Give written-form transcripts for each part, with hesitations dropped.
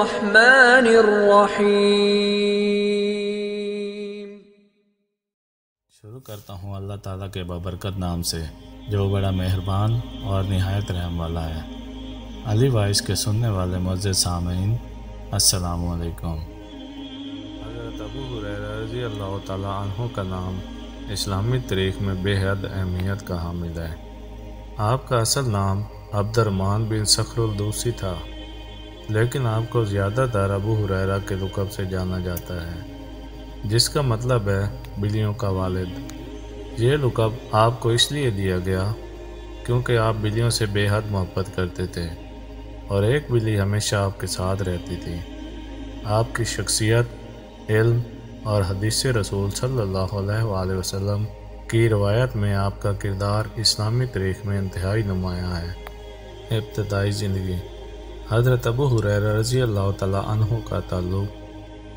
الرحمن الرحیم۔ شروع کرتا ہوں اللہ تعالیٰ کے بابرکت نام سے جو بڑا مہربان اور نہایت رحم والا ہے۔ علی وائس کے سننے والے معزز سامعین، السلام علیکم۔ حضرت ابو ہریرہ رضی اللہ تعالیٰ عنہ کا نام اسلامی تاریخ میں بے حد اہمیت کا حامل ہے۔ آپ کا اصل نام عبد الرحمن بن صخر الدوسی تھا، لیکن آپ کو زیادہ تر ابو ہریرہ کے لقب سے جانا جاتا ہے، جس کا مطلب ہے بلیوں کا والد۔ یہ لقب آپ کو اس لیے دیا گیا کیونکہ آپ بلیوں سے بے حد محبت کرتے تھے اور ایک بلی ہمیشہ آپ کے ساتھ رہتی تھی۔ آپ کی شخصیت، علم اور حدیث رسول صلی اللہ علیہ وآلہ وسلم کی روایت میں آپ کا کردار اسلامی تاریخ میں انتہائی نمایاں ہے۔ ابتدائی زندگی۔ حضرت ابو ہریرہ رضی اللہ تعالیٰ عنہ کا تعلق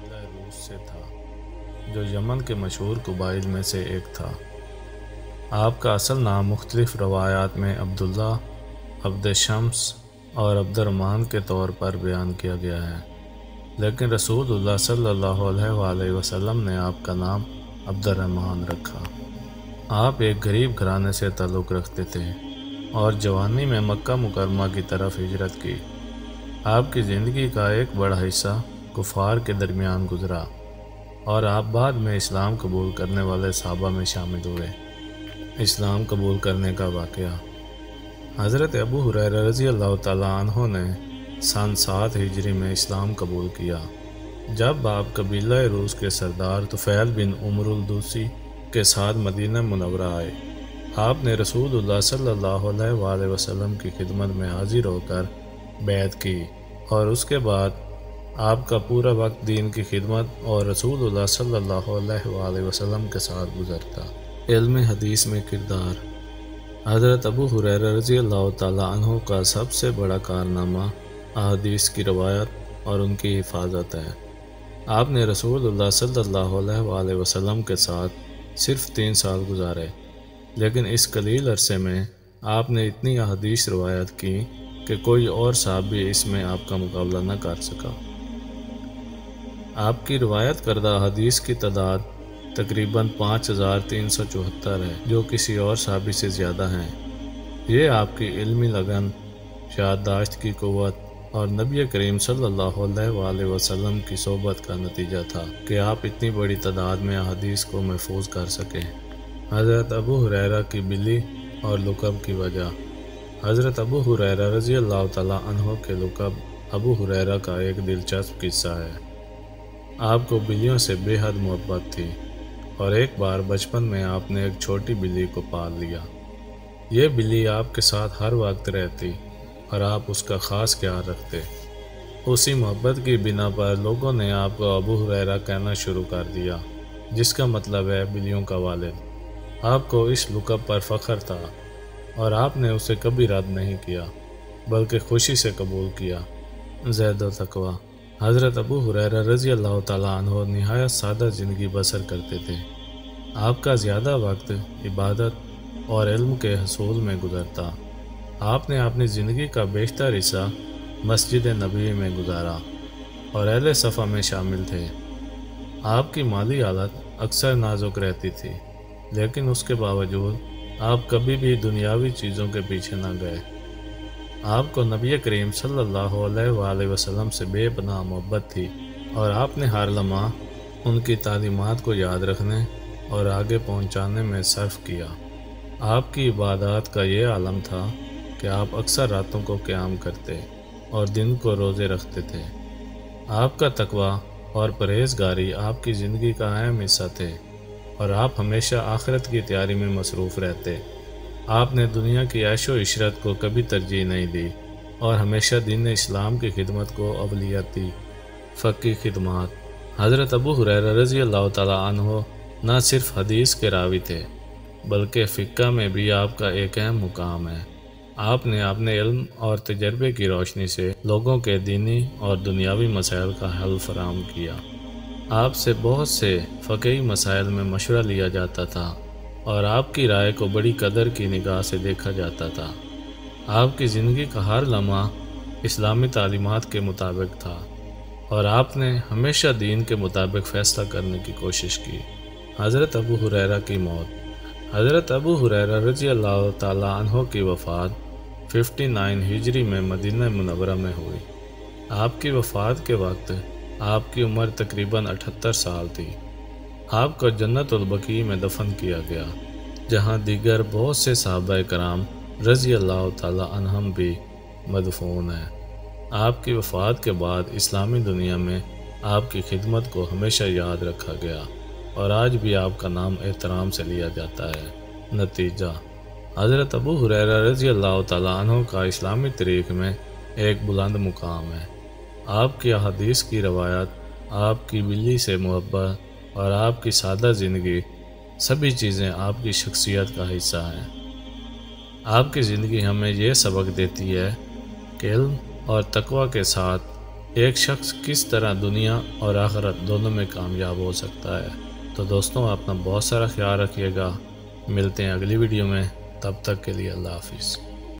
روس سے تھا، جو یمن کے مشہور قبائل میں سے ایک تھا۔ آپ کا اصل نام مختلف روایات میں عبداللہ، عبد شمس اور عبد الرحمن کے طور پر بیان کیا گیا ہے، لیکن رسول اللہ صلی اللہ علیہ وآلہ وسلم نے آپ کا نام عبد الرحمن رکھا۔ آپ ایک غریب گھرانے سے تعلق رکھتے تھے اور جوانی میں مکہ مکرمہ کی طرف ہجرت کی۔ آپ کی زندگی کا ایک بڑا حصہ کفار کے درمیان گزرا اور آپ بعد میں اسلام قبول کرنے والے صحابہ میں شامل ہوئے۔ اسلام قبول کرنے کا واقعہ۔ حضرت ابو ہریرہ رضی اللہ تعالیٰ عنہ نے سن 7 ہجری میں اسلام قبول کیا، جب آپ قبیلہ روس کے سردار طفیل بن عمر الدوسی کے ساتھ مدینہ منورہ آئے۔ آپ نے رسول اللہ صلی اللہ علیہ وآلہ وسلم کی خدمت میں حاضر ہو کر بیعت کی، اور اس کے بعد آپ کا پورا وقت دین کی خدمت اور رسول اللہ صلی اللہ علیہ وآلہ وسلم کے ساتھ گزرتا۔ علم حدیث میں کردار۔ حضرت ابو ہریرہ رضی اللہ تعالیٰ عنہ کا سب سے بڑا کارنامہ احادیث کی روایت اور ان کی حفاظت ہے۔ آپ نے رسول اللہ صلی اللہ علیہ وآلہ وسلم کے ساتھ صرف 3 سال گزارے، لیکن اس قلیل عرصے میں آپ نے اتنی احادیث روایت کی کہ کوئی اور صحابی اس میں آپ کا مقابلہ نہ کر سکا۔ آپ کی روایت کردہ احادیث کی تعداد تقریباً 5374 ہے، جو کسی اور صحابی سے زیادہ ہیں۔ یہ آپ کی علمی لگن، یادداشت کی قوت اور نبی کریم صلی اللہ علیہ وآلہ وسلم کی صحبت کا نتیجہ تھا کہ آپ اتنی بڑی تعداد میں احادیث کو محفوظ کر سکیں۔ حضرت ابو ہریرہ کی بلی اور لقب کی وجہ۔ حضرت ابو ہریرہ رضی اللہ تعالیٰ عنہ کے لقب ابو ہریرہ کا ایک دلچسپ قصہ ہے۔ آپ کو بلیوں سے بے حد محبت تھی، اور ایک بار بچپن میں آپ نے ایک چھوٹی بلی کو پال لیا۔ یہ بلی آپ کے ساتھ ہر وقت رہتی اور آپ اس کا خاص خیال رکھتے۔ اسی محبت کی بنا پر لوگوں نے آپ کو ابو ہریرہ کہنا شروع کر دیا، جس کا مطلب ہے بلیوں کا والد۔ آپ کو اس لقب پر فخر تھا اور آپ نے اسے کبھی رد نہیں کیا، بلکہ خوشی سے قبول کیا۔ زہد و تقویٰ۔ حضرت ابو ہریرہ رضی اللہ تعالیٰ عنہ نہایت سادہ زندگی بسر کرتے تھے۔ آپ کا زیادہ وقت عبادت اور علم کے حصول میں گزرتا۔ آپ نے اپنی زندگی کا بیشتر حصہ مسجد نبوی میں گزارا اور اہل صفا میں شامل تھے۔ آپ کی مالی حالت اکثر نازک رہتی تھی، لیکن اس کے باوجود آپ کبھی بھی دنیاوی چیزوں کے پیچھے نہ گئے۔ آپ کو نبی کریم صلی اللہ علیہ وآلہ وسلم سے بے پناہ محبت تھی، اور آپ نے ہر لمحہ ان کی تعلیمات کو یاد رکھنے اور آگے پہنچانے میں صرف کیا۔ آپ کی عبادات کا یہ عالم تھا کہ آپ اکثر راتوں کو قیام کرتے اور دن کو روزے رکھتے تھے۔ آپ کا تقویٰ اور پرہیزگاری آپ کی زندگی کا اہم حصہ تھے، اور آپ ہمیشہ آخرت کی تیاری میں مصروف رہتے۔ آپ نے دنیا کی عیش و عشرت کو کبھی ترجیح نہیں دی اور ہمیشہ دین اسلام کی خدمت کو اولویت دی۔ فقہی خدمات۔ حضرت ابو ہریرہ رضی اللہ تعالیٰ عنہ نہ صرف حدیث کے راوی تھے، بلکہ فقہ میں بھی آپ کا ایک اہم مقام ہے۔ آپ نے اپنے علم اور تجربے کی روشنی سے لوگوں کے دینی اور دنیاوی مسائل کا حل فراہم کیا۔ آپ سے بہت سے فقہی مسائل میں مشورہ لیا جاتا تھا، اور آپ کی رائے کو بڑی قدر کی نگاہ سے دیکھا جاتا تھا۔ آپ کی زندگی کا ہر لمحہ اسلامی تعلیمات کے مطابق تھا، اور آپ نے ہمیشہ دین کے مطابق فیصلہ کرنے کی کوشش کی۔ حضرت ابو ہریرہ کی موت۔ حضرت ابو ہریرہ رضی اللہ تعالیٰ عنہ کی وفات 59 ہجری میں مدینہ منورہ میں ہوئی۔ آپ کی وفات کے وقت آپ کی عمر تقریباً 78 سال تھی۔ آپ کو جنت البقیع میں دفن کیا گیا، جہاں دیگر بہت سے صحابہ کرام رضی اللہ تعالیٰ عنہم بھی مدفون ہیں۔ آپ کی وفات کے بعد اسلامی دنیا میں آپ کی خدمت کو ہمیشہ یاد رکھا گیا اور آج بھی آپ کا نام احترام سے لیا جاتا ہے۔ نتیجہ: حضرت ابو ہریرہ رضی اللہ تعالیٰ عنہ کا اسلامی تاریخ میں ایک بلند مقام ہے۔ آپ کی احادیث کی روایات، آپ کی بلی سے محبت اور آپ کی سادہ زندگی، سبھی چیزیں آپ کی شخصیت کا حصہ ہیں۔ آپ کی زندگی ہمیں یہ سبق دیتی ہے کہ علم اور تقوی کے ساتھ ایک شخص کس طرح دنیا اور آخرت دونوں میں کامیاب ہو سکتا ہے۔ تو دوستوں، اپنا بہت سارا خیال رکھیے گا۔ ملتے ہیں اگلی ویڈیو میں، تب تک کے لیے اللہ حافظ۔